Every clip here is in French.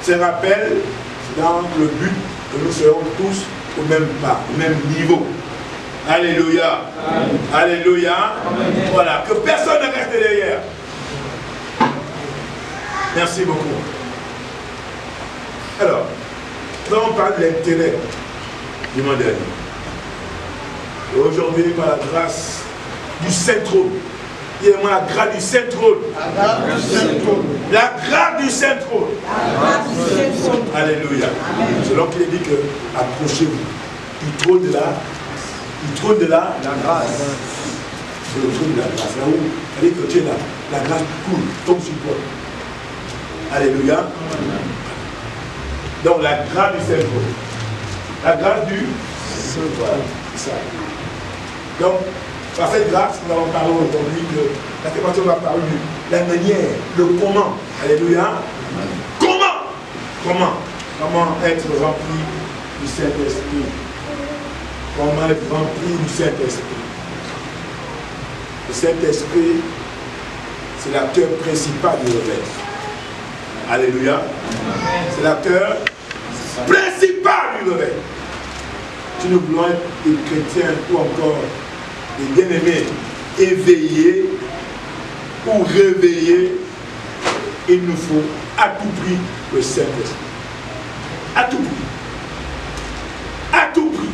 Ce rappel dans le but que nous serons tous au même pas, au même niveau. Alléluia. Amen. Alléluia. Amen. Voilà, que personne ne reste derrière. Merci beaucoup. Alors, nous allons parler de l'intérêt du monde dernier. Et aujourd'hui, par la grâce du Saint-Trône, dis-moi la grâce du Saint-Trône. La grâce du Saint-Trône. La grâce du Saint-Trône. Alléluia. C'est donc qu'il est dit que approchez-vous du trône de la grâce. C'est le trône de la grâce. Là où, c'est-à-dire que tu es là, la grâce coule, tombe sur toi. Alléluia. Donc la grâce du Saint-Trône. La grâce du Saint-Trône. Donc, par cette grâce, nous allons parler aujourd'hui de la thématique, on va parler de la manière, le comment. Alléluia. Comment être rempli du Saint-Esprit. Comment être rempli du Saint-Esprit. Le Saint-Esprit, c'est l'acteur principal du réveil. Alléluia. C'est l'acteur principal du réveil. Si nous voulons être des chrétiens ou encore des bien-aimés éveillés ou réveillés, il nous faut à tout prix le Saint-Esprit. À tout prix. À tout prix.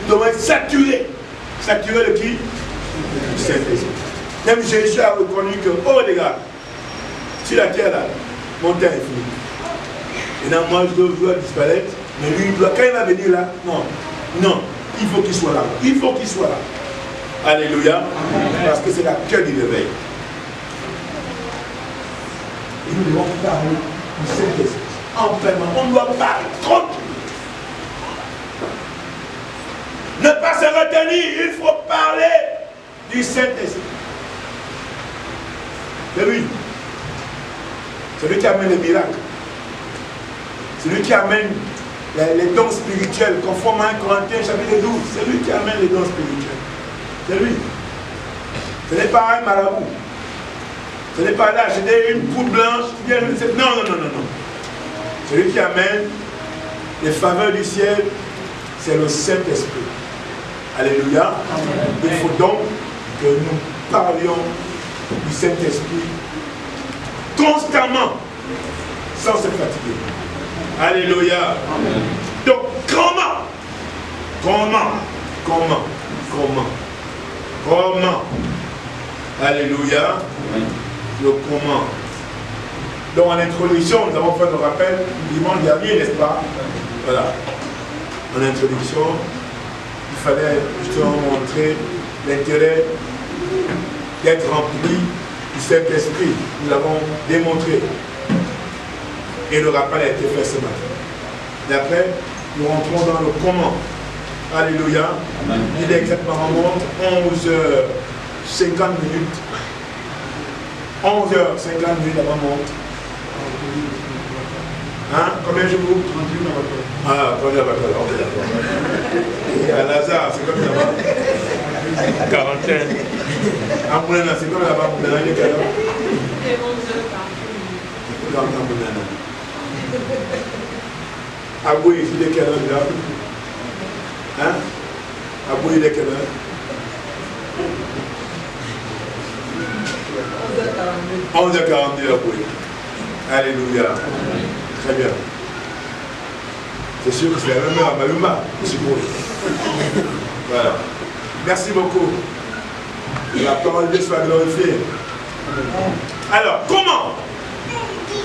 Nous devons être saturés. Saturés de qui? Du Saint-Esprit. Même Jésus a reconnu que, oh les gars, sur la terre là, mon temps est fini. Et là, moi je dois disparaître, mais lui, quand il va venir là, non, il faut qu'il soit là. Il faut qu'il soit là. Alléluia. Parce que c'est la cœur du réveil. Et nous devons parler du Saint-Esprit. En permanence. On doit parler trop. Ne pas se retenir. Il faut parler du Saint-Esprit. C'est lui. C'est lui qui amène les miracles. C'est lui qui amène les dons spirituels, conformément à 1 Corinthiens chapitre 12. C'est lui qui amène les dons spirituels. C'est lui. Ce n'est pas un marabout. Ce n'est pas là, j'ai une poudre blanche. Non. C'est lui qui amène les faveurs du ciel. C'est le Saint-Esprit. Alléluia. Amen. Il faut donc que nous parlions du Saint-Esprit constamment, sans se fatiguer. Alléluia. Amen. Donc, comment Alléluia. Amen. Le comment. Donc, en introduction, nous avons fait le rappel du dimanche dernier, n'est-ce pas? Voilà. En introduction, il fallait justement montrer l'intérêt d'être rempli du Saint-Esprit. Nous l'avons démontré. Et le rappel a été fait ce matin. Et après, nous rentrons dans le comment. Alléluia. Amen. Il est exactement 11h50 minutes. 11h50 minutes avant monte. Hein? Combien je vous? 38 minutes. Ah, 38 minutes. Et à Lazare, c'est comme là-bas. Quarantaine. À Moulana, c'est comme là-bas. Moulana, il est quelle heure? C'est 11h40. Abou, il est quelle heure déjà? Hein? Abou, il est quelle heure? 11h42, Abou. Alléluia. Très bien. C'est sûr que c'est la même heure à Maluma. Voilà. Merci beaucoup. La parole de Dieu soit glorifiée. Alors, comment?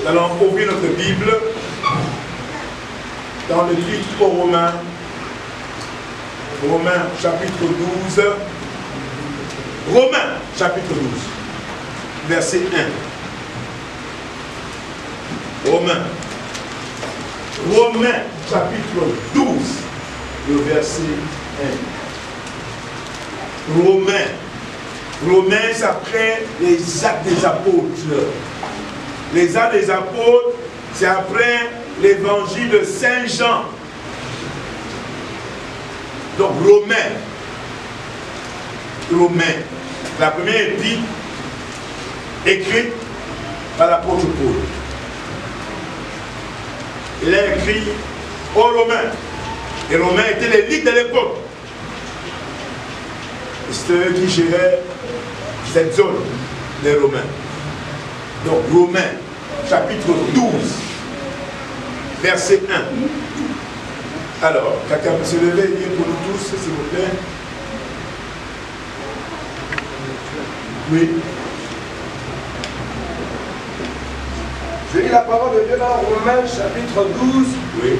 Nous allons ouvrir notre Bible dans le livre aux Romains. Romains chapitre 12. Romains chapitre 12. Verset 1. Romains chapitre 12. Le verset 1. Romains, c'est après les actes des apôtres. Les actes des apôtres, c'est après l'évangile de Saint Jean. Donc Romains, la première épître écrite par l'apôtre Paul. Il a écrit aux Romains. Les Romains étaient l'élite de l'époque. C'est eux qui géraient cette zone, les Romains. Donc, Romains, chapitre 12, verset 1. Alors, quelqu'un peut se lever et lire pour nous tous, s'il vous plaît. Oui. Je lis la parole de Dieu dans Romains, chapitre 12. Oui.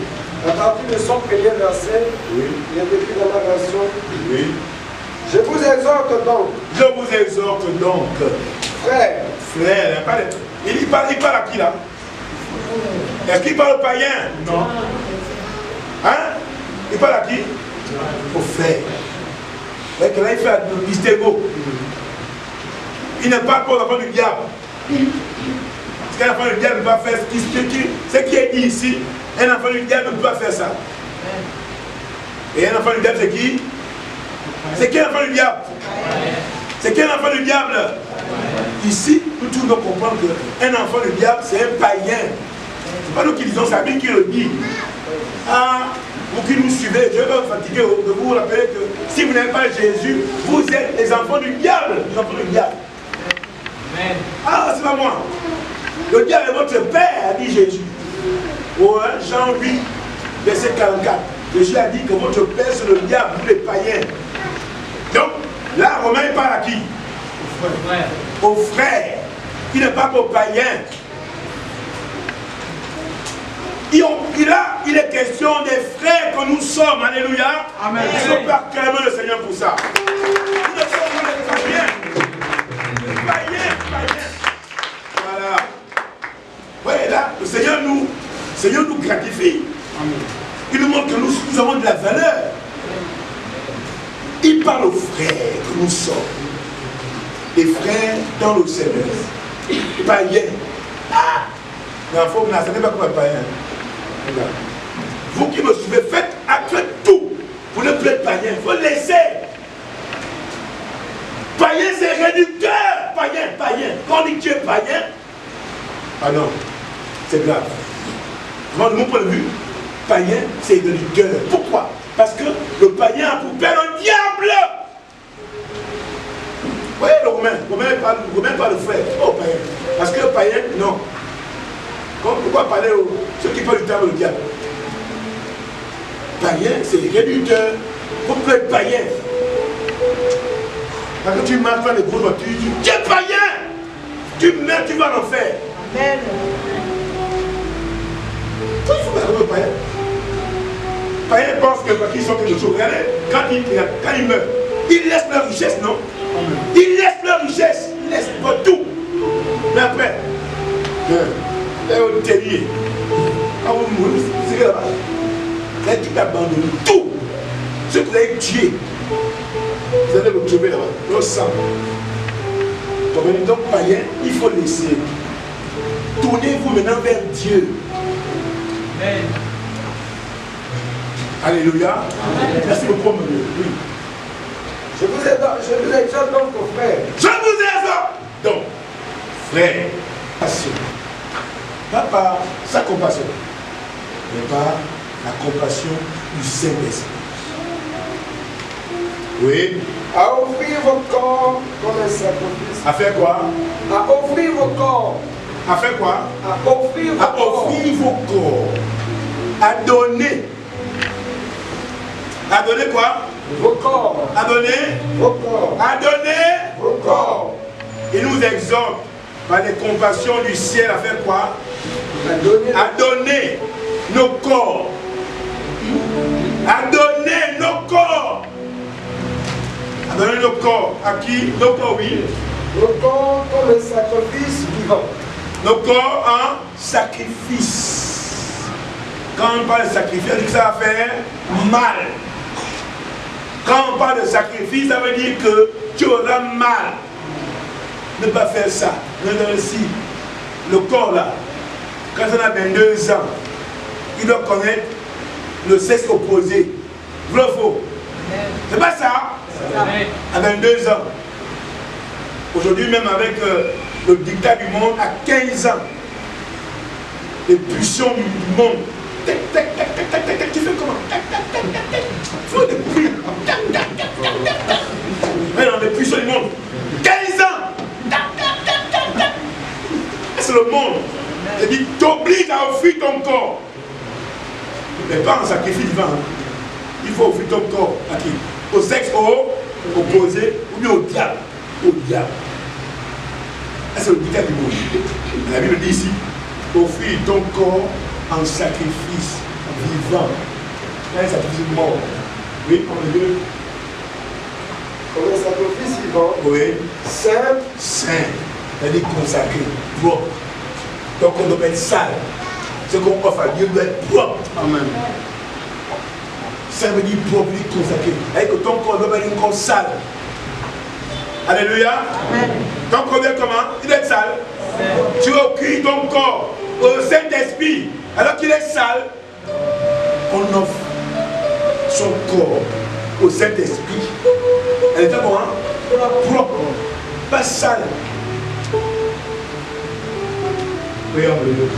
À partir de son premier verset, Oui. il est écrit dans la version. Oui. Je vous exhorte donc. Je vous exhorte donc, Frère. frère, il parle à qui là? Est-ce qu'il parle au païen? Non. Hein? Il parle à qui? Au frère. Là, il fait le distinguo. Il ne parle pas aux enfants du diable. Parce qu'un enfant du diable ne peut pas faire ce qui est dit ici. Un enfant du diable ne peut pas faire ça. Et un enfant du diable, c'est qui? C'est qui l'enfant du diable? C'est qui l'enfant du diable? Ici, nous tous devons comprendre qu'un enfant du diable, c'est un païen. Ce n'est pas nous qui disons, c'est la Bible qui le dit. Ah, vous qui nous suivez, je vais vous fatiguer de vous rappeler que si vous n'avez pas Jésus, vous êtes les enfants du diable. Les enfants du diable. Amen. Ah, c'est pas moi. Le diable est votre père, a dit Jésus. Au Jean 8, verset 44. Jésus a dit que votre père c'est le diable, vous les païens. Donc, là, Romain il parle à qui? Au frère. Au frère. Il ne parle pas aux païens. Il est question des frères que nous sommes. Alléluia. Amen. Il faut pas acclamer le Seigneur pour ça. Nous ne sommes pas les païens. Les païens. Voilà. Oui, là, le Seigneur nous gratifie. Amen. Il nous montre que nous avons de la valeur. Il parle aux frères que nous sommes. Les frères dans le Seigneur. Païens. Ah! Mais il faut ce n'est pas comme un païen. Regarde. Vous qui me suivez, faites tout pour ne plus être païen. Il faut laisser. Païen, c'est réducteur. Païen. Quand on dit que tu es païen, ah non, c'est grave. De mon point de vue, païen, c'est réducteur. Pourquoi? Parce que le païen a pour père le diable. Vous voyez le Romain parle de frère. Oh, païen. Parce que le païen, non. Pourquoi parler aux ceux qui parlent du diable, le diable? Païen, c'est réducteur. Pourquoi être païen? Parce que tu marches dans les grosses voitures, tu es païen. Tu meurs, tu vas en enfer. Amen. Il faut pas être païen. Païen pense que parce qu'ils sont quelque chose. Regardez, quand ils meurent, ils laissent leur richesse, non? Ils laissent leur richesse, ils laissent tout. Mais après, au terrier, quand vous mourrez, c'est là-bas. Vous avez tout abandonné, tout. Ce que vous avez tué, vous allez le trouver là-bas, le sang. Donc, païen, il faut laisser. Tournez-vous maintenant vers Dieu. Amen. Alléluia. Amen. Merci beaucoup, mon Dieu. Oui. Je vous exhorte donc, frère. Je vous exhorte donc, frère. Passion. Pas par sa compassion, mais par la compassion du Saint-Esprit. Oui. À offrir vos corps comme un sacrifice. À faire quoi? À offrir vos corps. À faire quoi? À offrir vos corps. À offrir vos corps. À donner. À donner quoi? Vos corps. À donner vos corps. À donner vos corps. Il nous exhorte par les compassions du ciel à faire quoi? À donner nos corps. À donner nos corps. À donner nos corps. À qui? Nos corps, oui. Nos corps comme un sacrifice vivant. Nos corps en sacrifice. Quand on parle de sacrifice, on dit que ça va faire mal. Quand on parle de sacrifice, ça veut dire que tu auras mal. Ne pas faire ça. Le corps là, quand on a 22 ans, il doit connaître le sexe opposé. Vrai ou faux? C'est pas ça? À 22 ans. Aujourd'hui, même avec le dictat du monde, à 15 ans, les pulsions du monde tac, tac, tac, tac, tac, tac, tac, tu fais comment? Tac, tac, tac, tac, tac. Il faut des bruits. Tac, tac, tac, tac, tac, tac. Mais dans les puissants du monde. 15 ans. Tac, tac, tac, tac, tac. C'est le monde. Il dit, t'oblige à offrir ton corps. Mais pas en sacrifice divin. Il faut offrir ton corps à qui? Au sexe opposé ou bien au diable. Au diable. C'est le dictat du monde. La Bible dit ici, offrir ton corps en sacrifice vivant. Là, un sacrifice mort. Oui, en Dieu. Comme un sacrifice vivant. Oui. Saint. Saint. C'est-à-dire consacré, propre. Donc on doit être sale. Ce qu'on offre à Dieu doit être propre. Amen. Ça veut dire propre, consacré. C'est-à-dire que ton corps doit être un corps sale. Alléluia. Amen. Ton corps doit être comment? Il doit être sale. Amen. Tu offres ton corps au Saint-Esprit. Alors qu'il est sale, on offre son corps au Saint-Esprit. Elle était comment? Propre. Pas sale. Regarde-le.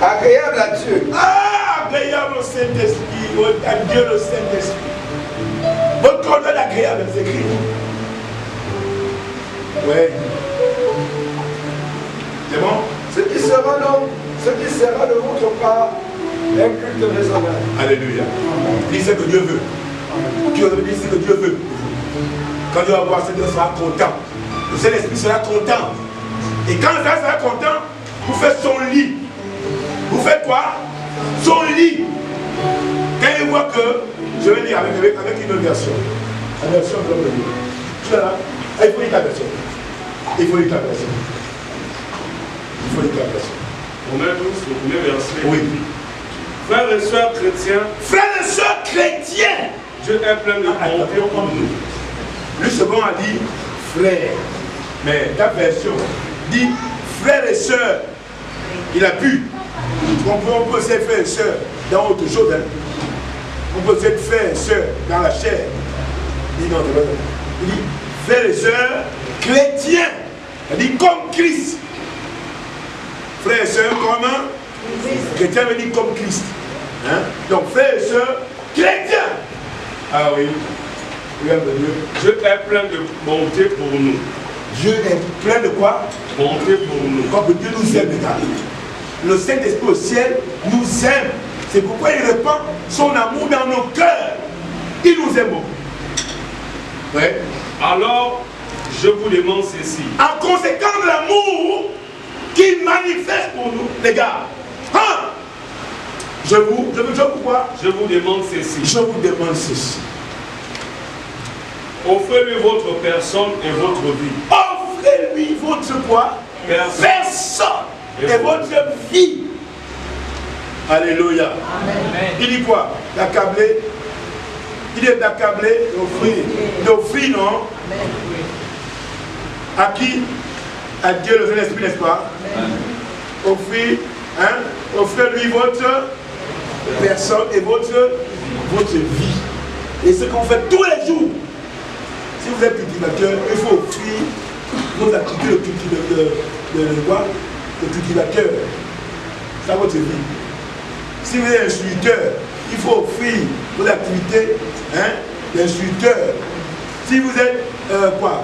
Agréable à Dieu. Ah, agréable au Saint-Esprit. À Dieu le Saint-Esprit. Votre corps doit être agréable, c'est écrit. Oui. C'est bon? Ce qui sera de votre part un culte raisonnable. Alléluia. Dis ce que Dieu veut. Dieu veut dire ce que Dieu veut. Quand Dieu va voir ça, Dieu sera content. Le Saint-Esprit sera content. Et quand ça sera content, vous faites son lit. Vous faites quoi? Son lit. Quand il voit que, je vais lire avec une autre version. La version de l'homme de Dieu. Tu es là? Ah, il faut lire ta version. Il faut lire ta version. Il faut lire ta version. Romains 12, le premier verset. Oui. Frères et sœurs chrétiens. Frères et sœurs chrétiens. Dieu est plein de bonté pour nous. Le second a dit frère. Mais ta version dit frères et sœurs. Il a pu. On peut aussi être frères et sœurs dans autre chose. Hein. On peut être frères et sœurs dans la chair. Il dit non, il dit frères et sœurs chrétiens. Il dit comme Christ. Frères et sœurs comme chrétien veut dire comme Christ. Hein? Donc frères et sœurs chrétiens. Ah oui. Regarde Dieu. Dieu est plein de bonté pour nous. Dieu est plein de quoi? Bonté pour nous. Comme Dieu nous aime, les gars. Le Saint-Esprit au ciel nous aime. C'est pourquoi il répand son amour dans nos cœurs. Il nous aime beaucoup. Ouais. Alors, je vous demande ceci. En conséquence de l'amour qu'il manifeste pour nous, les gars. Hein? Je vous quoi? Je vous demande ceci. Je vous demande ceci. Offrez-lui votre personne et votre vie. Offrez-lui votre quoi? Personne et votre vie. Alléluia. Amen. Il dit quoi? D'accabler. Il est d'accabler, d'offrir. D'offrir, non? Amen. À qui? À Dieu le Saint-Esprit, n'est-ce pas? Amen. Offrir, hein? Offrez-lui votre personne et votre vie. Et ce qu'on fait tous les jours. Si vous êtes cultivateur, il faut offrir vos activités de quoi? De cultivateur. C'est votre vie. Si vous êtes instructeur, il faut offrir vos activités d'instructeur. Si vous êtes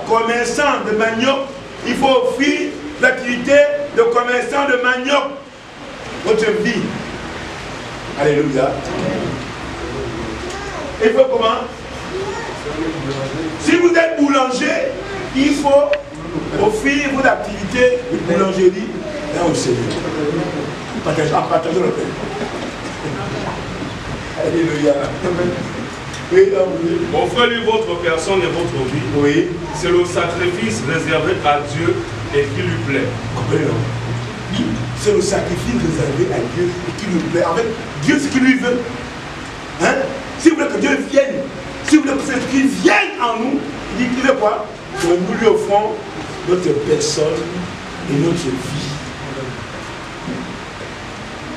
commerçant de manioc, il faut offrir l'activité de commerçant de manioc. Votre vie. Alléluia. Il faut comment? Si vous êtes boulanger, il faut offrir vos activités de boulangerie au Seigneur. Partageons le pain. Alléluia. Offrez-lui votre personne et votre vie. Oui. C'est le sacrifice réservé à Dieu et qui lui plaît. Comprenez-le. C'est le sacrifice réservé à Dieu et qui lui plaît. En fait, Dieu, ce qu'il lui veut. Hein? Si vous voulez que Dieu vienne, si vous voulez que cet-Esprit vienne en nous, il dit qu'il veut quoi? Que nous lui offrons notre personne et notre vie.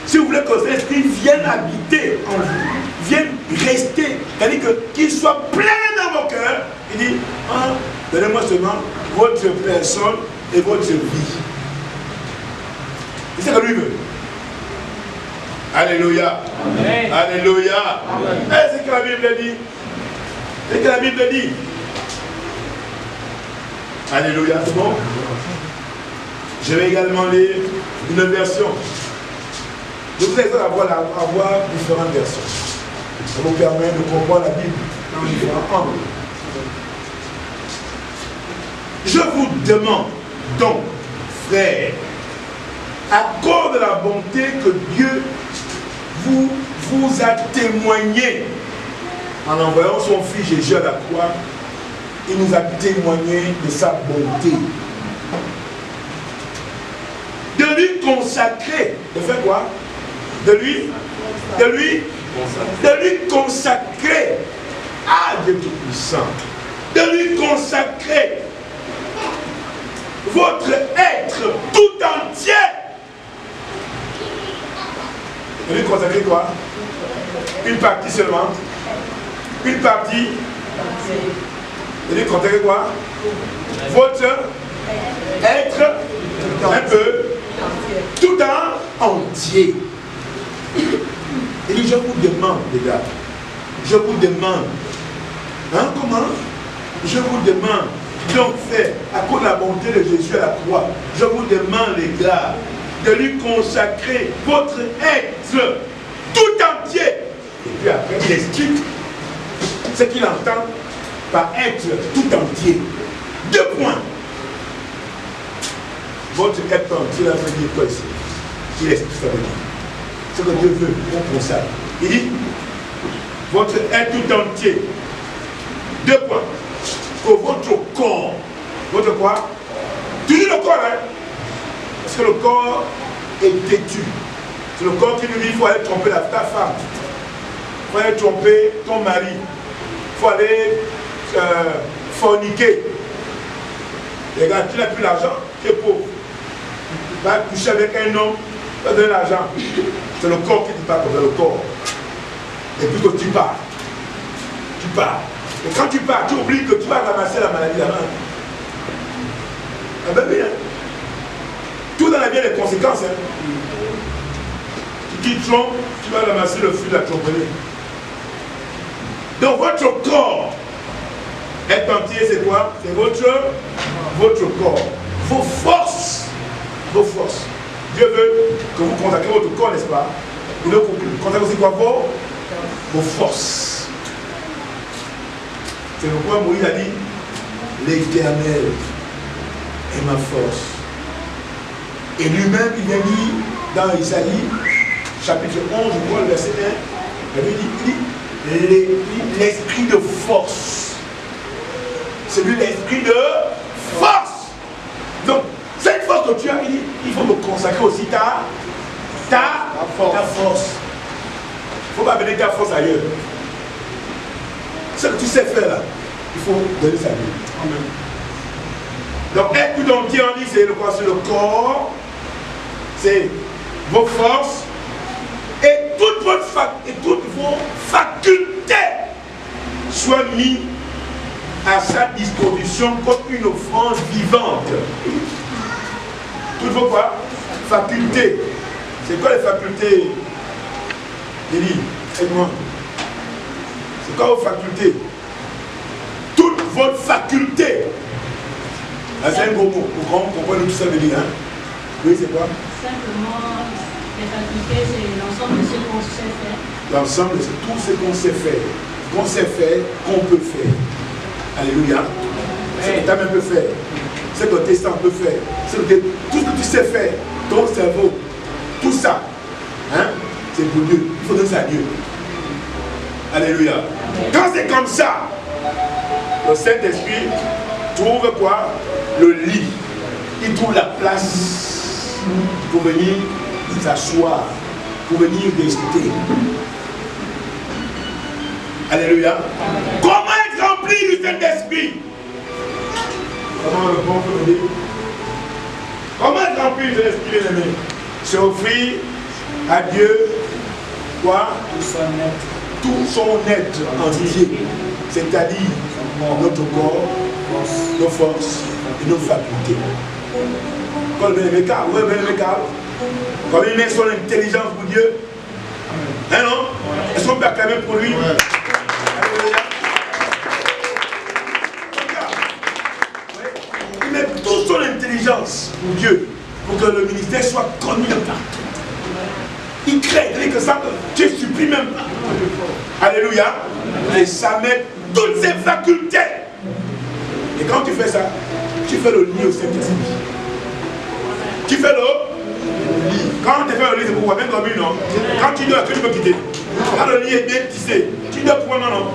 Si vous voulez que cet esprit vienne habiter en vous, vienne rester, c'est-à-dire qu'il soit plein dans vos cœurs, il dit, donnez-moi seulement votre personne et votre vie. C'est ce que lui veut. Alléluia. Amen. Alléluia. Et c'est que la Bible dit. C'est que la Bible dit. Alléluia, c'est bon? Je vais également lire une version. Je vous invite à avoir différentes versions. Ça vous permet de comprendre la Bible dans différents angles. Je vous demande donc, frères, à cause de la bonté que Dieu vous a témoigné en envoyant son Fils Jésus à la croix, il nous a témoigné de sa bonté. De lui consacrer, de faire quoi? De lui consacrer à Dieu Tout-Puissant. De lui consacrer votre être tout entier. De lui consacrer quoi? Une partie seulement. Une partie. De lui consacrer quoi? Votre être un peu tout en entier. Il dit, je vous demande, les gars, je vous demande, hein, comment? Je vous demande, donc frère, à cause de la bonté de Jésus à la croix, je vous demande, les gars, de lui consacrer votre être tout entier. Et puis après, il explique ce qu'il entend par être tout entier. 2 points. Votre être entier, là, veut dire quoi ici? Il explique ce que ça veut dire. Ce que Dieu veut, on consacre. Il dit, votre être tout entier. 2 points. Que votre corps, quoi? Tu dis le corps, hein? Parce que le corps est têtu. C'est le corps qui nous dit, il faut aller tromper ta femme. Il faut aller tromper ton mari. Il faut aller forniquer. Regarde, tu n'as plus l'argent, tu es pauvre. Tu vas coucher avec un homme, tu vas donner l'argent. C'est le corps qui dit pas comme ça, le corps. Et puis que tu pars. Tu pars. Et quand tu pars, tu oublies que tu vas ramasser la maladie là-bas. Ah ben oui, hein. Tout dans la vie a des conséquences. Hein. Tu trompes, tu vas ramasser le fruit de la tromperie. Donc votre corps est entier, c'est quoi? C'est votre corps. Vos forces. Vos forces. Dieu veut que vous consacrez votre corps, n'est-ce pas? Il veut consacrer aussi quoi? Vos forces. C'est pourquoi Moïse a dit, l'Éternel est ma force. Et lui-même, il a dit dans Isaïe, chapitre 11, je crois, le verset 1, il dit, l'esprit de force. C'est lui l'esprit de force. Donc, cette force que tu as, il dit, il faut me consacrer aussi ta force. Il ne faut pas amener ta force ailleurs. Ce que tu sais faire là, il faut donner sa vie. Amen. Donc, être tout entier, on dit, c'est le quoi? C'est le corps, c'est vos forces et toutes vos facultés soient mises à sa disposition comme une offrande vivante. Toutes vos quoi? Facultés. C'est quoi les facultés? Élie, aide-moi. C'est quoi vos facultés? Toutes vos facultés. Là, c'est un gros mot. Pour comprendre tout ça veut dire. Hein? Oui, c'est quoi? Simplement, les facultés, c'est l'ensemble de ce qu'on sait faire. L'ensemble de tout ce qu'on sait faire. Qu'on sait faire, qu'on peut faire. Alléluia. Ce que ta main peut faire. Ce que tes sangs peut faire. Tout ce que tu sais faire. Ton cerveau. Tout ça. Hein? C'est pour Dieu. Il faut donner ça à Dieu. Alléluia. Quand c'est comme ça, le Saint-Esprit trouve quoi? Le lit. Il trouve la place pour venir s'asseoir, pour venir rester. Alléluia. Comment être rempli du Saint-Esprit? Comment le bon peut me dire? Comment être rempli du Saint-Esprit, bien aimé? C'est offrir à Dieu quoi? Tout son être entier, c'est-à-dire notre corps, nos forces et nos facultés. Comme il met son intelligence pour Dieu, Hein, non? Est-ce qu'on peut acclamer pour lui? Alléluia. Il met toute son intelligence pour Dieu, pour que le ministère soit connu de partout. Il crée, il dit que ça, tu ne supplies même pas. Alléluia. Et ça met toutes ses facultés. Et quand tu fais ça, tu fais le lit au Saint-Esprit. Tu fais le lit. Quand tu fais le lit, c'est pourquoi? Même dormir, non? Quand tu dors, tu peux quitter. Quand le lit est bien tissé, tu dors pour non, non?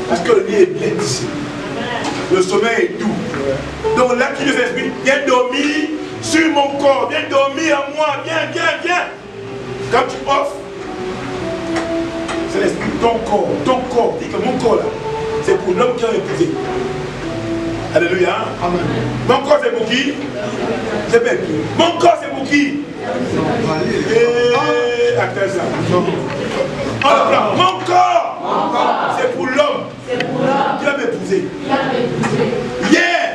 Parce que le lit est bien tissé. Le sommeil est doux. Donc là, tu dis l'esprit, viens dormir sur mon corps, viens dormir en moi, viens, viens, viens. Quand tu offres, c'est l'esprit, ton corps, dis que mon corps là, c'est pour l'homme qui a épousé. Alléluia. Amen. Mon corps c'est pour qui? C'est bête. Mon corps c'est pour qui? Et attends ça. On le prend. Mon corps, c'est pour l'homme qui a épousé. Hier,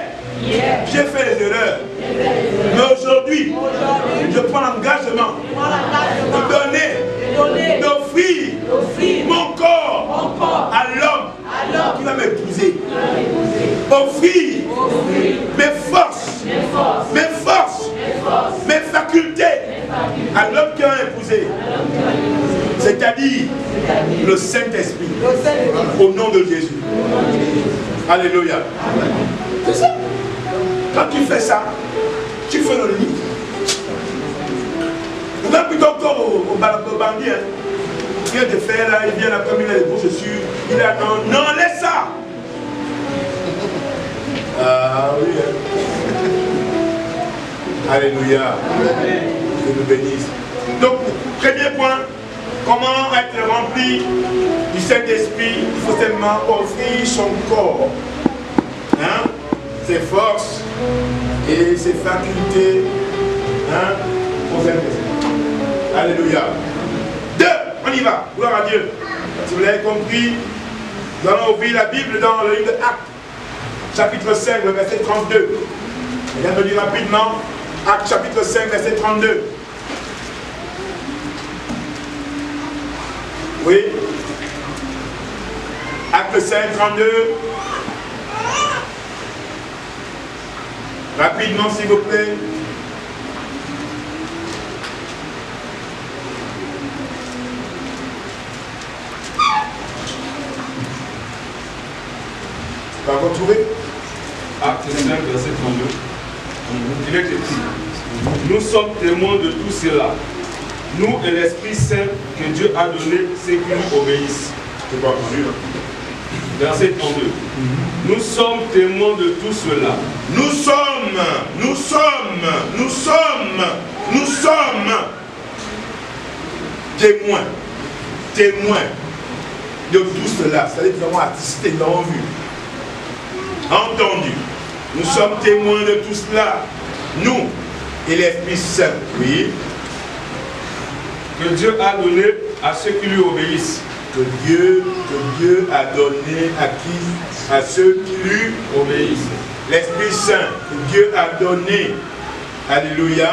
j'ai fait les erreurs. Mais aujourd'hui, je prends l'engagement de donner, d'offrir mon corps à l'homme qui va m'épouser. Offrir mes forces, mes facultés à l'homme qui va m'épouser. C'est-à-dire le Saint-Esprit. Au nom de Jésus. Alléluia. C'est ça. Quand tu fais ça, tu fais le lit. On va plutôt encore au bandit. Hein. Il vient de faire là, il vient là comme il a les beaux chaussures. Il a non, laisse ça. Ah oui. Alléluia. Que nous bénisse. Donc, premier point, comment être rempli du Saint-Esprit? Il faut seulement offrir son corps. Hein? Ses forces et ses facultés, hein, au Saint-Esprit. Alléluia. 2, on y va, gloire à Dieu. Si vous l'avez compris, nous allons ouvrir la Bible dans le livre de Actes, chapitre 5, le verset 32. Je viens de lire rapidement, Actes chapitre 5, verset 32. Oui. Actes 5, 32. Rapidement, s'il vous plaît. Vous avez retrouvé? Acte 5, verset 32. Il est écrit: nous sommes témoins de tout cela. Nous et l'Esprit Saint que Dieu a donné, ceux qui nous obéissent. C'est pas entendu, là. Verset 32. Nous sommes témoins de tout cela. Nous sommes témoins de tout cela. C'est-à-dire que nous avons assisté, nous avons vu, entendu. Nous sommes témoins de tout cela. Nous et l'Esprit Saint, oui. Que Dieu a donné à ceux qui lui obéissent. Que Dieu a donné à qui? À ceux qui lui obéissent. L'Esprit Saint, que Dieu a donné. Alléluia.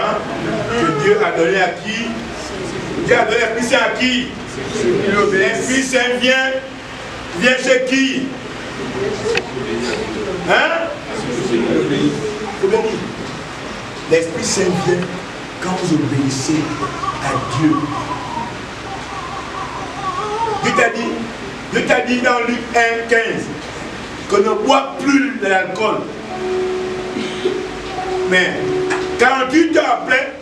Que Dieu a donné à qui? Dieu a donné l'Esprit Saint à qui? L'Esprit Saint vient chez qui? Hein? L'Esprit Saint vient quand vous obéissez à Dieu. Dieu t'a dit dans Luc 1, 15 que ne bois plus de l'alcool. Mais 48 heures après,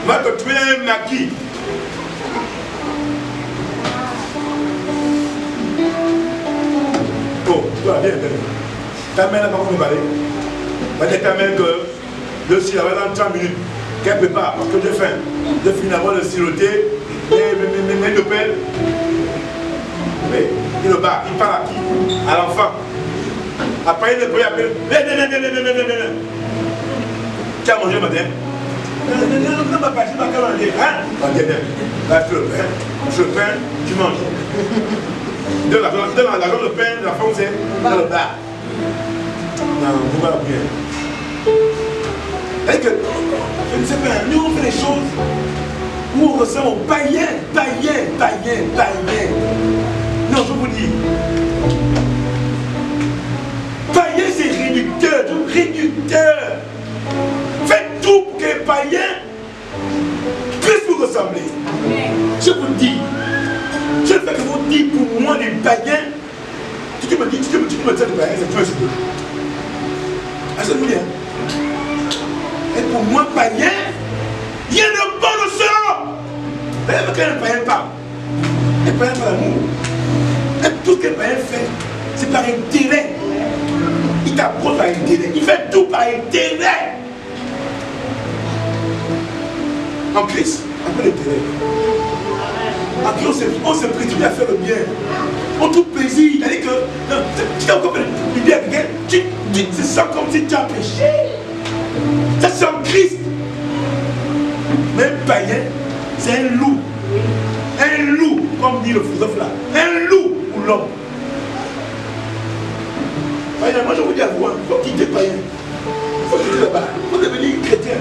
va te trouver un maquis. Oh, toi, viens. Ta mère n'a pas compris parler. Va dire ta mère que je suis là dans 30 minutes. Qu'elle prépare parce que j'ai faim. Je finis d'abord de siroter, mais de pelle. Il le bat, il parle à qui? À l'enfant. Après, il le appelle. Tu as mangé le matin? Non, papa, je ne vais pas manger. Hein? Ok, bien. Lâche le pain. Lâche le pain, tu manges. Donne l'argent, le pain, la femme, c'est dans le bar. Non, vous va bien. C'est que, je ne sais pas, nous on fait les choses où on ressemble aux païens. Non, je vous dis. Païen, c'est réducteur. Faites tout pour que les païens puissent vous ressembler. Je vous le dis. Je ne fais que vous dire pour moi, les païens. Tu me dis, tu me dis des païens, c'est peu, c'est peu. Ah, c'est bien. Et pour moi, païen, il y a de bon au sort. Même quand un païen parle, un païen par l'amour. Et tout ce qu'un païen fait, c'est par intérêt. Il t'approche par intérêt. Il fait tout par intérêt. En Christ, après l'intérêt. En Christ, on se prédit à faire le bien. On trouve plaisir. C'est-à-dire que tu t'as encore fait du bien à quelqu'un, tu te sens comme si tu as péché. Ça, c'est en Christ. Mais un païen, c'est un loup. Un loup, comme dit le philosophe là. Un loup pour l'homme. Moi je vous dis à vous, il faut quitter païen. Il faut quitter là-bas. Il faut devenir chrétien.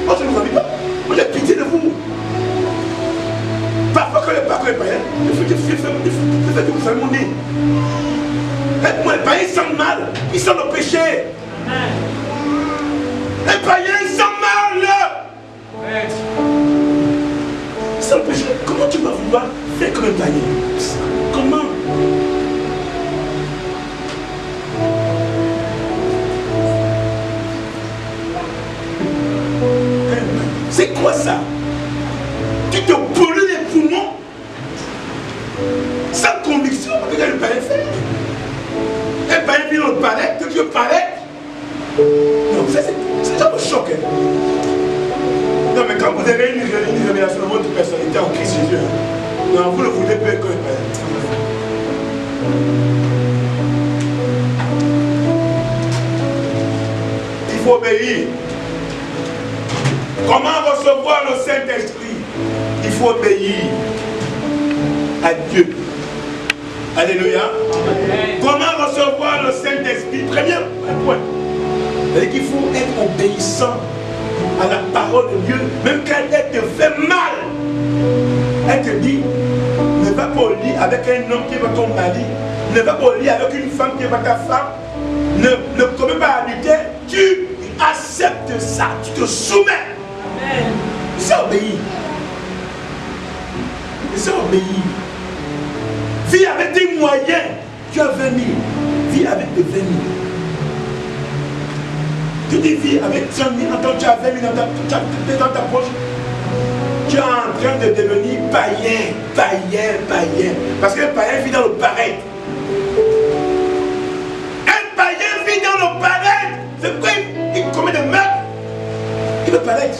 Moi je ne vous en dis pas. Moi j'ai pitié de vous. Parfois quand les païens, il faut que vous fassiez mon nez. Moi les païens ils sentent mal. Ils sentent le péché. Les païens ils sentent mal. Ils sentent le péché. Comment tu vas vouloir faire comme un païen? Comment? C'est quoi ça? Tu te pollues les poumons sans conviction. Regarde le païen fait. Un païen vient dans le palais, que Dieu parlait. Non, c'est ça me choque. Hein. Non, mais quand vous avez une révélation de votre personnalité en Christ Jésus, non, vous ne voulez pas que le païen. Il faut obéir. Comment recevoir le Saint-Esprit? Il faut obéir à Dieu. Alléluia. Amen. Comment recevoir le Saint-Esprit? Premier point. C'est-à-dire qu'il faut être obéissant à la parole de Dieu, même quand elle te fait mal. Elle te dit, ne va pas au lit avec un homme qui est pas ton mari, ne va pas au lit avec une femme qui n'est pas ta femme, ne commets pas adultère, tu acceptes ça, tu te soumets. C'est obéir. C'est obéir. Vis avec des moyens. Tu as 20 000. Vis avec des 20 000. Tu dis vis avec 100 000. Quand tu as 20 000 dans ta poche, tu es en train de devenir païen. Parce qu'un païen vit dans le paraître. Un païen vit dans le paraître. C'est pourquoi il commet des meurtres. Il veut paraître.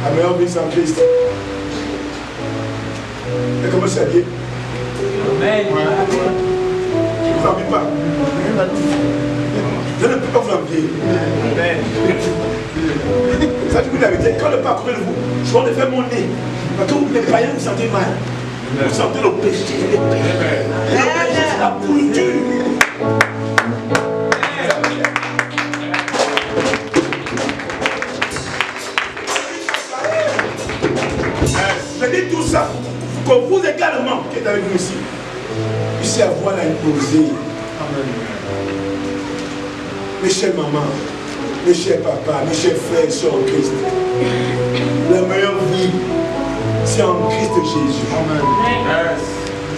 La meilleure vie sans Christ. Et comment ça dit? Amen. Je ne vous envie pas. Je ne peux pas vous envier. Ça dit la vérité. Quand le pas de vous, je vais faire mon nez. Parce que les païens vous sentez mal. Vous sentez le péché. Le péché, c'est la pourriture. Je dis tout ça pour que vous également, qui êtes avec nous ici, puissiez avoir la nausée. Mes chers mamans, mes chers papas, mes chers frères et sœurs en Christ, la meilleure vie, c'est en Christ Jésus. Amen.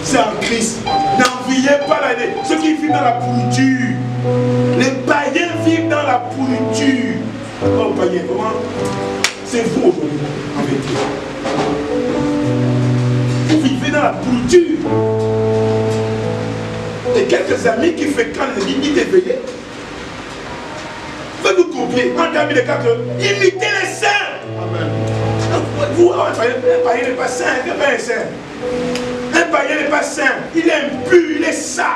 C'est en Christ. N'enviez pas l'année. Ceux qui vivent dans la pourriture, les païens vivent dans la pourriture. Oh païen, comment? C'est vous aujourd'hui, en vérité. Vous vivez dans la pourriture. Et quelques amis qui fréquentent les limites éveillées, vous comprenez, en termes de cas que imitez les saints. Amen. Vous, un païen n'est pas saint, il n'est pas un saint. Un païen n'est pas saint, il est impur, il est sale.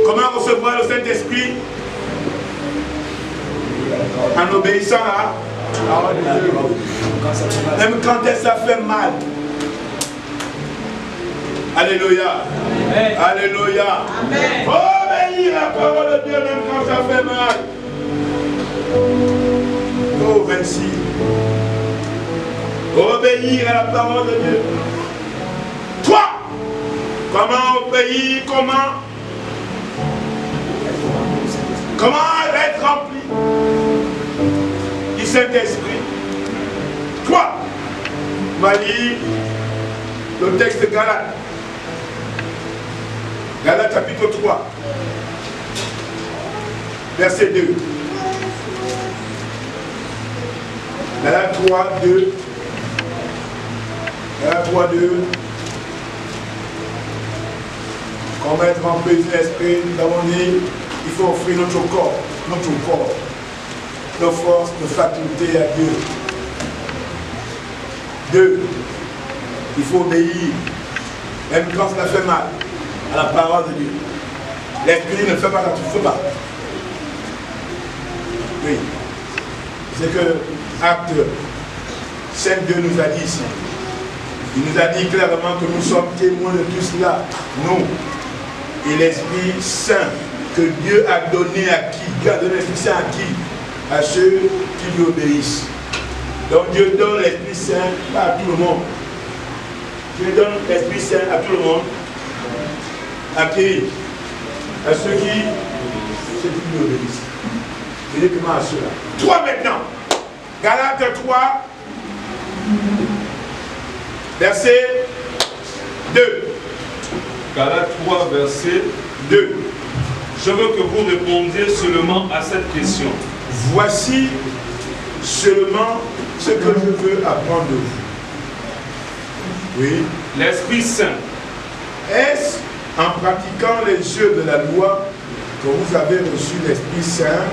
Comment recevoir le Saint-Esprit? En obéissant à la parole de Dieu. Même quand ça fait mal. Alléluia. Amen. Alléluia. Amen. Obéir à la parole de Dieu même quand ça fait mal. Oh, 26. Obéir à la parole de Dieu. Toi, comment obéir, comment être rempli du Saint-Esprit? Toi, on va lire le texte de Galates. Galates chapitre 3, verset 2. Galates 3, 2. Galates 3, 2. Comment être rempli de l'esprit, nous avons dit, il faut offrir notre corps, nos forces, nos facultés à Dieu. 2. Il faut obéir, même quand ça fait mal, à la parole de Dieu. L'esprit ne fait pas quand tu ne fais pas. Oui. C'est que Acte 5.2 nous a dit ici. Il nous a dit clairement que nous sommes témoins de tout cela. Nous et l'Esprit Saint que Dieu a donné à qui? Dieu a donné l'Esprit Saint à qui? À ceux qui lui obéissent. Donc Dieu donne l'Esprit Saint pas à tout le monde. Dieu donne l'Esprit Saint à tout le monde. À qui? À ceux qui lui obéissent. Uniquement à ceux-là. Toi maintenant, Galates 3, verset 2. Galates 3, verset 2. Je veux que vous répondiez seulement à cette question. Voici seulement ce que je veux apprendre de vous. Oui. L'Esprit Saint, Est-ce en pratiquant les jeux de la loi que vous avez reçu l'Esprit Saint?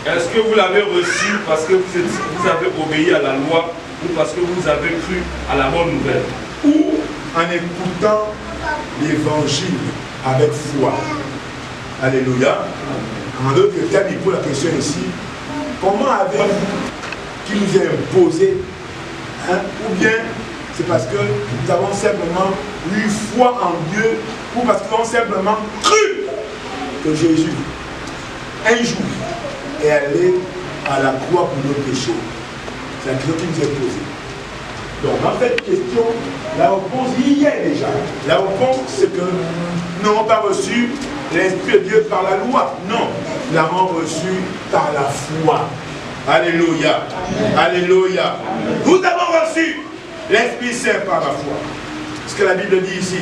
est-ce que vous l'avez reçu parce que vous avez obéi à la loi ou parce que vous avez cru à la bonne nouvelle? Ou en écoutant l'évangile avec foi? Alléluia. En d'autres termes, il pose la question ici, comment avez-vous qui nous est imposé, hein? Ou bien c'est parce que nous avons simplement eu foi en Dieu, ou parce que nous avons simplement cru que Jésus, un jour, est allé à la croix pour nos péchés. C'est la question qui nous est posée. Donc dans cette question, la réponse y est déjà. La réponse, c'est que nous n'avons pas reçu l'Esprit de Dieu par la loi. Non, nous l'avons reçu par la foi. Alléluia. Alléluia. Nous avons reçu l'Esprit Saint par la foi. Ce que la Bible dit ici,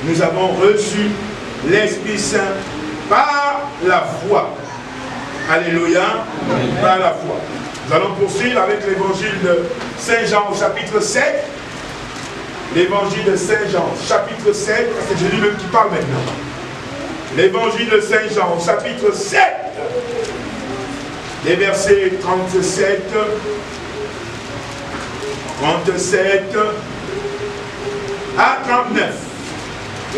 nous avons reçu l'Esprit Saint par la foi. Alléluia. Par la foi. Nous allons poursuivre avec l'évangile de Saint Jean au chapitre 7. L'évangile de Saint Jean, chapitre 7, c'est Jésus même qui parle maintenant. L'évangile de Saint Jean au chapitre 7, les versets 37 à 39.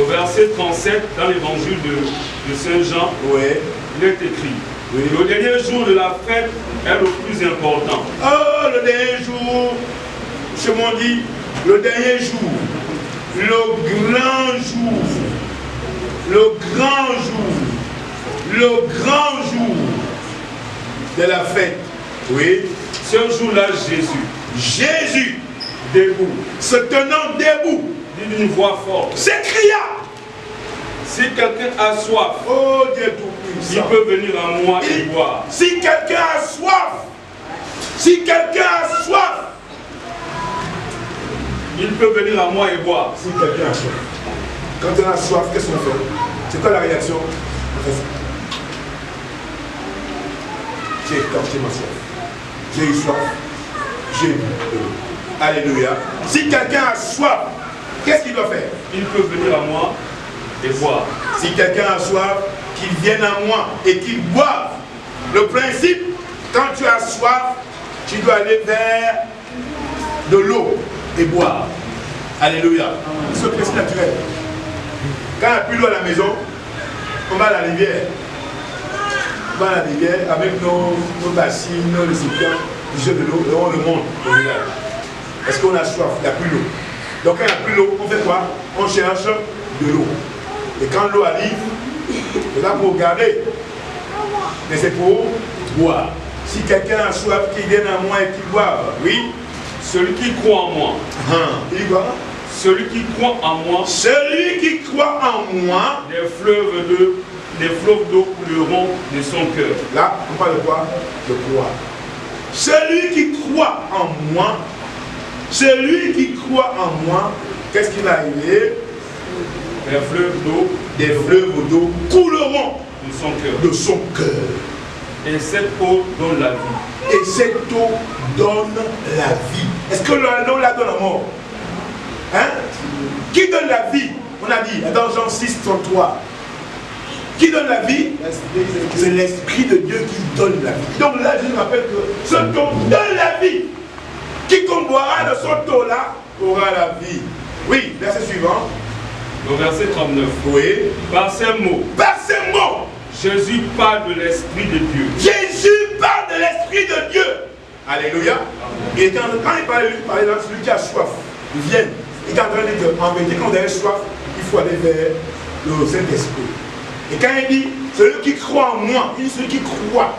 Au verset 37, dans l'évangile de Saint Jean, Ouais. il est écrit, Oui. le dernier jour de la fête est le plus important. Oh, le dernier jour, je m'en dis, le dernier jour, le grand jour, le grand jour, le grand jour de la fête. Oui. Ce jour-là, Jésus, Debout, se tenant debout, dit d'une voix forte, s'écria, si quelqu'un a soif, oh Dieu il Tout-Puissant, peut venir à moi et boire. si quelqu'un a soif, si quelqu'un a soif, Il peut venir à moi et boire. si quelqu'un a soif. Quand on a soif, qu'est-ce qu'on fait? C'est quoi la réaction? On fait ça. J'ai écorché ma soif. J'ai eu soif. J'ai bu. Alléluia. Si quelqu'un a soif, qu'est-ce qu'il doit faire? Il peut venir à moi et boire. Si quelqu'un a soif, qu'il vienne à moi et qu'il boive. Le principe, quand tu as soif, tu dois aller vers de l'eau et boire. Alléluia. C'est le principe naturel. Quand il n'y a plus d'eau à la maison, on va à la rivière. va à la rivière avec nos bassines, nos récipients, du jeu de l'eau, et on remonte au village. Est-ce qu'on a soif? Il n'y a plus l'eau. Donc quand il n'y a plus l'eau, on fait quoi? On cherche de l'eau. Et quand l'eau arrive, c'est là pour garder. Mais c'est pour boire. Si quelqu'un a soif, qu'il vienne à moi et qu'il boive. Oui. Celui qui croit en moi. Il dit quoi? Celui qui croit en moi. Celui qui croit en moi. Des fleuves d'eau couleront de son cœur. Là, on parle de quoi? De croire. Celui qui croit en moi. Celui qui croit en moi. Qu'est-ce qui va arriver? Des fleuves d'eau. Des fleuves d'eau couleront de son cœur. De son cœur. Et cette eau donne la vie. Et cette eau donne la vie. Est-ce que l'eau la donne la mort? Hein? Qui donne la vie? On a dit dans Jean 6, 33. Qui donne la vie? C'est l'Esprit de Dieu qui donne la vie. Donc là, je me rappelle que ce eau donne la vie. Quiconque boira de cette eau-là aura la vie. Oui, verset suivant. Le verset 39. Oui. Par ces mots. Par ces mots. Jésus parle de l'Esprit de Dieu. Jésus parle de l'Esprit de Dieu. Alléluia. Et quand il parlait de celui qui a soif, il vient. Il est en train de dire qu'en vérité, quand vous avez soif, il faut aller vers le Saint-Esprit. Et quand il dit, celui qui croit en moi, il dit celui qui croit.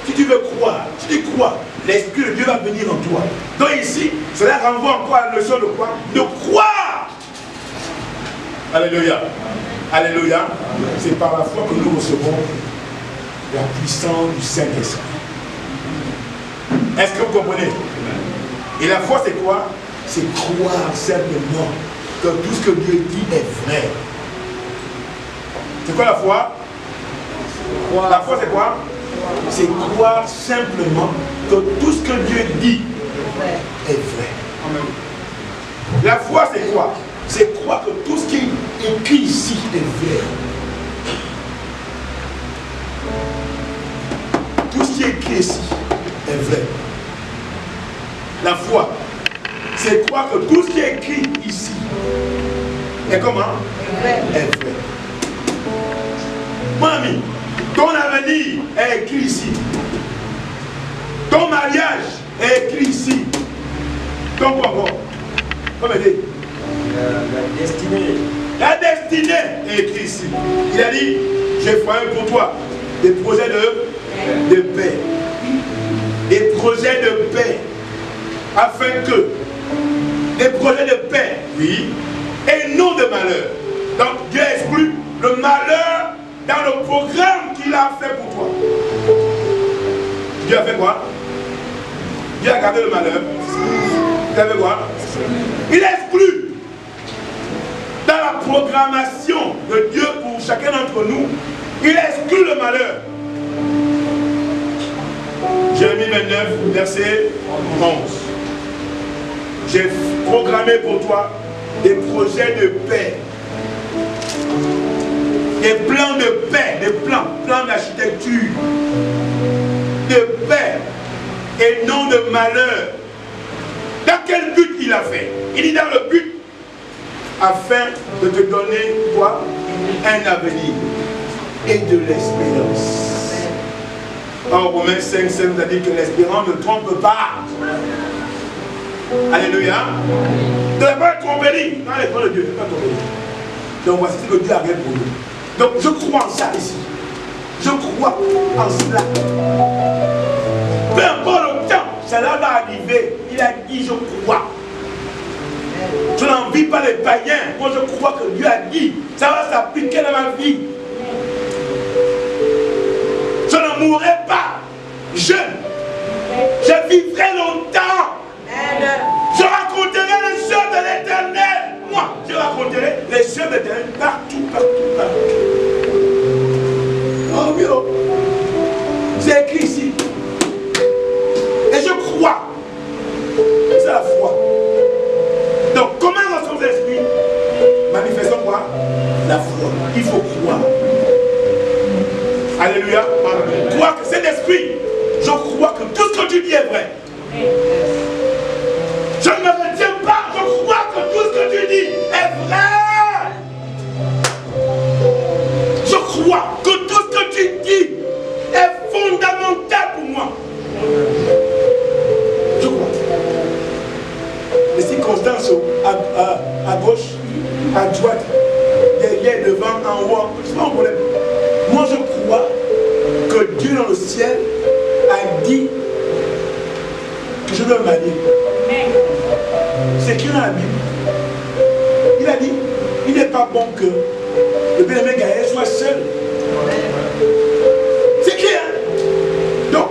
Si tu veux croire, si tu crois, l'Esprit de Dieu va venir en toi. Donc ici, cela renvoie encore à la notion de quoi? De croire. Alléluia. Alléluia. C'est par la foi que nous recevons la puissance du Saint-Esprit. Est-ce que vous comprenez? Et la foi, c'est quoi? C'est croire simplement que tout ce que Dieu dit est vrai. C'est quoi la foi? La foi, c'est quoi? C'est croire simplement que tout ce que Dieu dit est vrai. La foi, c'est quoi? C'est croire que tout ce qui est écrit ici est vrai. Tout ce qui est écrit ici est vrai. La foi, c'est croire que tout ce qui est écrit ici est comment? Est vrai. Mon ami, ton avenir est écrit ici. Ton mariage est écrit ici. Ton quoi encore? Comment dire? La destinée. La destinée est écrite ici. Il a dit, j'ai foyé pour toi des projets de paix. Des projets de paix. Afin que des projets de paix, oui, et non de malheur. Donc Dieu exclut le malheur dans le programme qu'il a fait pour toi. Dieu a fait quoi? Dieu a gardé le malheur. Il a fait quoi? Il exclut dans la programmation de Dieu pour chacun d'entre nous, il exclut le malheur. Jérémie 29, verset 11. J'ai programmé pour toi des projets de paix. Des plans de paix, des plans d'architecture. De paix et non de malheur. Dans quel but il a fait? Il dit dans le but afin de te donner quoi? Un avenir et de l'espérance. En Romains 5, 5 nous a dit que l'espérance ne trompe pas. Alléluia. Ne pas tromper dans les plans de Dieu. Ne pas tromper. Donc voici ce que Dieu a fait pour nous. Donc je crois en ça ici. Je crois en cela. Peu importe le temps, cela va arriver. Il a dit je crois. Je n'envie pas les païens. Moi je crois que Dieu a dit. Ça va s'appliquer dans ma vie. Je ne mourrai pas jeune. Je vivrai longtemps. Je raconterai les œuvres de l'Éternel. Moi, je raconterai les œuvres de l'Éternel partout, partout, partout. Oh oui, oh. C'est écrit ici. Et je crois. C'est la foi. Donc, comment recevons l'esprit? Manifestons quoi? La foi. Il faut croire. Alléluia. Croire que cet esprit, je crois que tout ce que tu dis est vrai. Je ne me retiens pas, je crois que tout ce que tu dis est vrai. Je crois que tout ce que tu dis à gauche, à droite, derrière, devant, en haut. C'est pas un problème. Moi, je crois que Dieu dans le ciel a dit que je dois m'allier. C'est écrit dans la Bible. Il a dit, il n'est pas bon que le bien-aimé Gaël soit seul. C'est écrit, hein? Donc,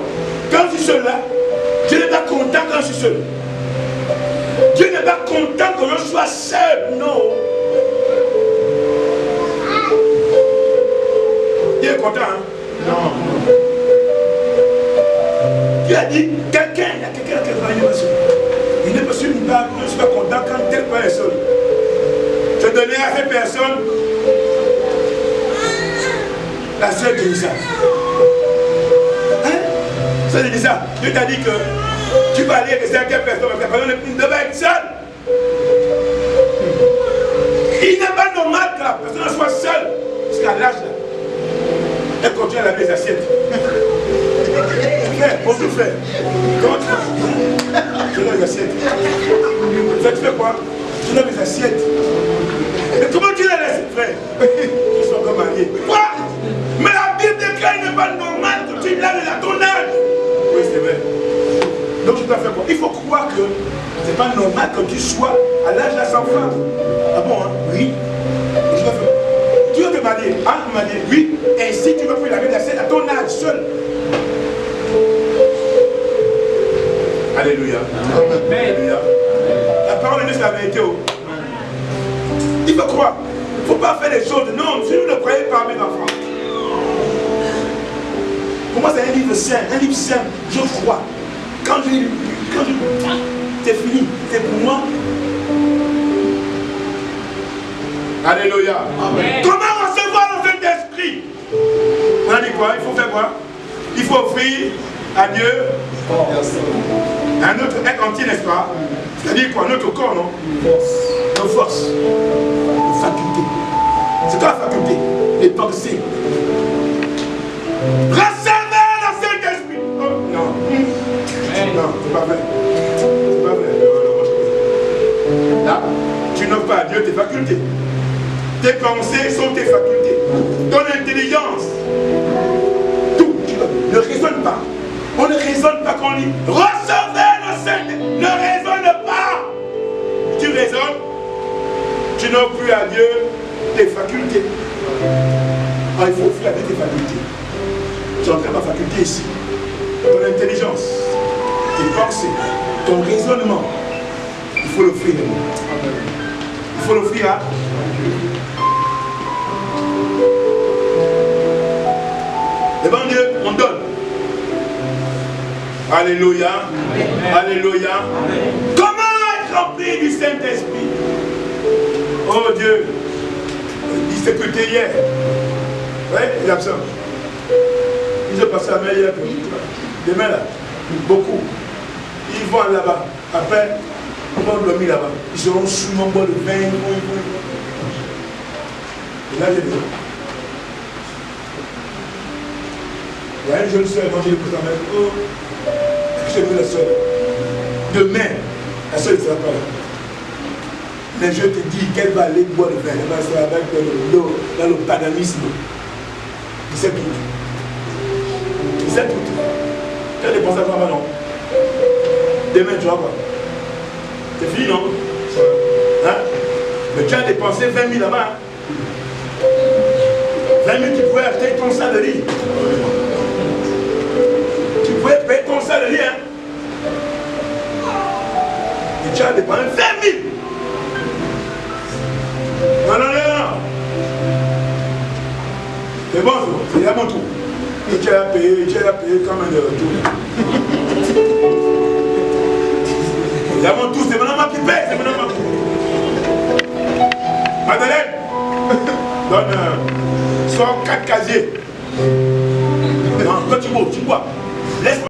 quand je suis seul là, Dieu n'est pas content quand je suis seul. Dieu n'est pas content que je sois seul. Non. Dieu est content, hein? Non. Dieu a dit, quelqu'un, il y a quelqu'un qui est pas seul. Il n'est pas sûr, je ne suis pas content quand tel point est seul. Je donnais à cette personne la sœur d'Élisa. Hein? Sœur d'Élisa, Dieu t'a dit que tu vas aller avec certaines personnes, parce que la personne ne va être seule. Il n'est pas normal que la personne soit seule, jusqu'à l'âge là. Elle continue à laver les assiettes. Frère, bon tout frère. Comment tu fais? Je lave les assiettes. Tu fais quoi? Je lave les assiettes. Mais comment tu les laisses, frère? Ils sont encore mariés. Quoi? Mais la Bible déclare qu'il n'est pas normal que tu laves à ton âge. Oui, c'est vrai. Donc tu dois faire quoi? Il faut croire que c'est pas normal que tu sois à l'âge de sans femme. Ah bon, hein? Oui. Et je dois faire. Tu veux te marier? Hein? Marier? Oui. Ainsi tu vas pouvoir laver la scène à ton âge seul. Alléluia. Alléluia. La parole de Dieu, c'est la vérité. Il faut croire. Il ne faut pas faire les choses. Non, si vous ne croyez pas, mes enfants. Pour moi, c'est un livre saint. Un livre saint. Je crois. Quand je c'est fini. C'est pour moi. Alléluia. Amen. Comment recevoir le Saint-Esprit? On a dit quoi? Il faut faire quoi? Il faut offrir à Dieu un autre être entier, n'est-ce pas? C'est-à-dire quoi? Notre corps, non? Nos forces, nos facultés. C'est quoi la faculté? Les pensées. Recevez le Saint-Esprit. Oh, non. Non, c'est pas vrai. C'est pas vrai. Non, là, tu n'offres pas à Dieu tes facultés. Tes pensées sont tes facultés. Ton intelligence. Tout. Ne raisonne pas. On ne raisonne pas quand on dit recevez le Saint-Esprit. Ne raisonne pas. Tu raisonnes, tu n'offres plus à Dieu tes facultés. Alors, il faut offrir à Dieu tes facultés. Tu entraînes ma faculté ici. Ton intelligence, tes pensées, ton raisonnement. Il faut l'offrir. Il faut l'offrir à devant Dieu, on donne. Alléluia. Alléluia. Comment être rempli du Saint-Esprit? Oh Dieu, il s'est écouté hier. Oui, il est absent. Ils ont passé la main hier. Demain là, beaucoup. Ils vont là-bas. Après, ils vont dormir là-bas. Ils seront sous mon bol de vin. Et là, j'ai dit. Il y a une jeune soeur, quand je l'ai pris en main, oh, j'ai vu la soeur. Demain, la soeur ne sera pas là. Mais je te dis qu'elle va aller boire le vin. Elle va se avec l'eau, dans le paganisme. Il sait tout. Il sait tout. Tu as dépensé à quoi non? Demain, tu vas voir. C'est fini, non? Hein? Mais tu as dépensé 20 000 là-bas. Hein? 20 000, tu pouvais acheter ton sac de lit. Tu pouvais payer ton sac de lit. Hein? Et tu as dépensé 20 000. Non, non, non, non. C'est bon, c'est à mon tour. Et tu as payé comme un retour. C'est à mon tour, c'est maintenant moi qui paye, c'est maintenant moi. Madeleine, donne sors 4 casiers. Non, quand tu bois, laisse